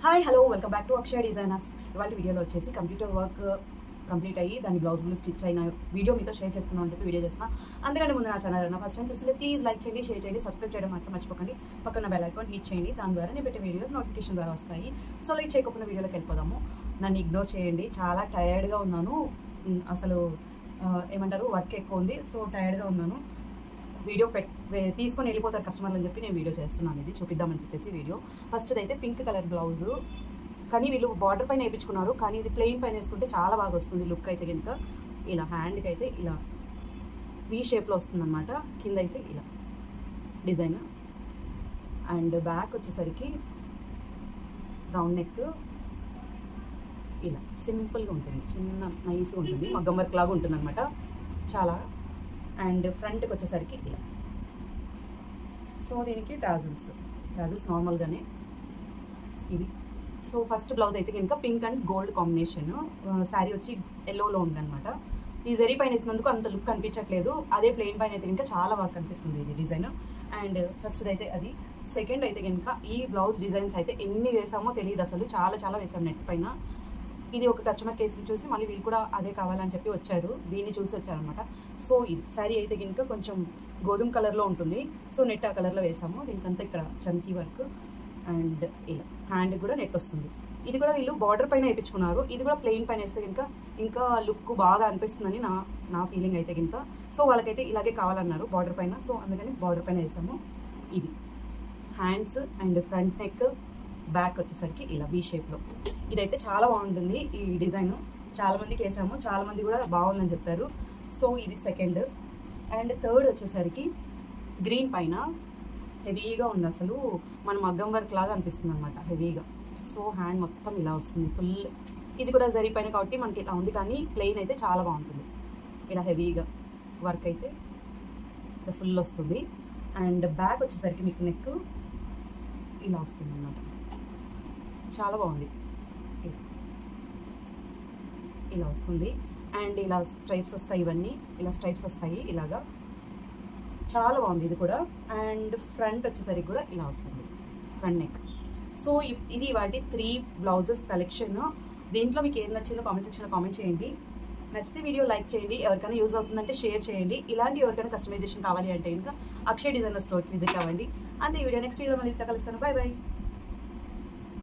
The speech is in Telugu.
Hi hello welcome back to Akshaya designers. ఇవాళ వీడియోలో వచ్చేసి కంప్యూటర్ వర్క్ కంప్లీట్ అయ్యి దాని బ్లౌజులు స్టిచ్ అయిన వీడియో మీతో షేర్ చేసుకున్నాం అని చెప్పి వీడియో చేస్తున్నా. అందుకంటే ముందు నా ఛానల్ ఫస్ట్ టైం చూస్తే ప్లీజ్ లైక్ చేయండి, షేర్ చేయండి, సబ్స్క్రైబ్ చేయడం మాత్రం మర్చిపోకండి. పక్కన బెల్ ఐకాన్ హిట్ చేయండి, దాని ద్వారా నేను పెట్టే వీడియోస్ నోటిఫికేషన్ ద్వారా వస్తాయి. సో లైక్ చేయకుండా వీడియోలోకి వెళ్ళిపోదాము. నన్ను ఇగ్నోర్ చేయండి, చాలా టైర్డ్గా ఉన్నాను. అసలు ఏమంటారు, వర్క్ ఎక్కువ ఉంది. సో టైర్డ్గా ఉన్నాను. వీడియో తీసుకొని వెళ్ళిపోతారు కస్టమర్లు అని చెప్పి నేను వీడియో చేస్తున్నాను. ఇది చూపిద్దామని చెప్పేసి వీడియో. ఫస్ట్ అయితే పింక్ కలర్ బ్లౌజు, కానీ వీళ్ళు బార్డర్ పైన వేయించుకున్నారు, కానీ ఇది ప్లెయిన్ పైన వేసుకుంటే చాలా బాగా వస్తుంది లుక్ అయితే కనుక. ఇలా హ్యాండ్కి అయితే ఇలా వీ షేప్లో వస్తుంది అనమాట. కింద అయితే ఇలా డిజైన్, అండ్ బ్యాక్ వచ్చేసరికి రౌండ్ నెక్, ఇలా సింపుల్గా ఉంటుంది, చిన్న నైస్గా ఉంటుంది, మగ్గం వర్క్ లాగా ఉంటుంది అనమాట చాలా. అండ్ ఫ్రంట్కి వచ్చేసరికి ఇలా. సో దీనికి టాజిల్స్ నార్మల్గానే ఇవి. సో ఫస్ట్ బ్లౌజ్ అయితే కనుక pink and gold combination, sari వచ్చి ఎల్లోలో ఉందన్నమాట. ఈ జరీ పైన వేసినందుకు అంత లుక్ కనిపించట్లేదు, అదే ప్లెయిన్ పైన అయితే కనుక చాలా బాగా కనిపిస్తుంది ఇది డిజైన్. అండ్ ఫస్ట్ అయితే అది. సెకండ్ అయితే కనుక ఈ బ్లౌజ్ డిజైన్స్ అయితే ఎన్ని వేసామో తెలియదు అసలు, చాలా వేసాం నెట్ పైన. ఇది ఒక కస్టమర్ కేసుని చూసి మళ్ళీ వీళ్ళు కూడా అదే కావాలని చెప్పి వచ్చారు, దీన్ని చూసి వచ్చారనమాట. సో ఇది శారీ అయితే కనుక కొంచెం గోధుమ కలర్లో ఉంటుంది. సో నెట్ ఆ కలర్లో వేసాము. దీనికంతా ఇక్కడ చమ్కీ వర్క్, అండ్ ఇలా హ్యాండ్ కూడా నెట్ వస్తుంది. ఇది కూడా వీళ్ళు బార్డర్ పైన వేయించుకున్నారు, ఇది కూడా ప్లెయిన్ పైన వేస్తే కనుక ఇంకా లుక్ బాగా అనిపిస్తుందని నా ఫీలింగ్ అయితే కనుక. సో వాళ్ళకైతే ఇలాగే కావాలన్నారు బార్డర్ పైన, సో అందుకని బార్డర్ పైన వేసాము. ఇది hands and front neck, back వచ్చేసరికి ఇలా వీ షేప్లో. ఇదైతే చాలా బాగుంటుంది ఈ డిజైన్, చాలామందికి వేసాము, చాలామంది కూడా బాగుందని చెప్పారు. సో ఇది సెకండ్. అండ్ థర్డ్ వచ్చేసరికి గ్రీన్ పైన హెవీగా ఉంది, అసలు మన మగ్గం వర్క్ లాగా అనిపిస్తుంది అనమాట హెవీగా. సో హ్యాండ్ మొత్తం ఇలా వస్తుంది ఫుల్. ఇది కూడా జరీ పైన కాబట్టి మనకి ఇలా ఉంది, కానీ ప్లెయిన్ అయితే చాలా బాగుంటుంది. ఇలా హెవీగా వర్క్ అయితే ఫుల్ వస్తుంది. అండ్ బ్యాక్ వచ్చేసరికి మీకు నెక్ ఇలా వస్తుంది అన్నమాట, చాలా బాగుంది. ఇలా వస్తుంది. అండ్ ఇలా స్ట్రైప్స్ వస్తాయి, ఇవన్నీ ఇలా స్ట్రైప్స్ వస్తాయి ఇలాగా, చాలా బాగుంది ఇది కూడా. అండ్ ఫ్రంట్ వచ్చేసరికి కూడా ఇలా వస్తుంది ఫ్రంట్ నెక్. సో ఇది వాటి 3 బ్లౌజెస్ కలెక్షన్. దీంట్లో మీకు ఏం నచ్చిందో కామెంట్ సెక్షన్లో కామెంట్ చేయండి. నచ్చితే వీడియో లైక్ చేయండి, ఎవరికైనా యూజ్ అవుతుందంటే షేర్ చేయండి. ఇలాంటి ఎవరికైనా కస్టమైజేషన్ కావాలి అంటే ఇంకా అక్షయ్ డిజైనర్ స్టోర్కి విజిట్ అవ్వండి. అంతే, ఈ వీడియో నెక్స్ట్ వీడియో మళ్ళీ కలుస్తాను. By by.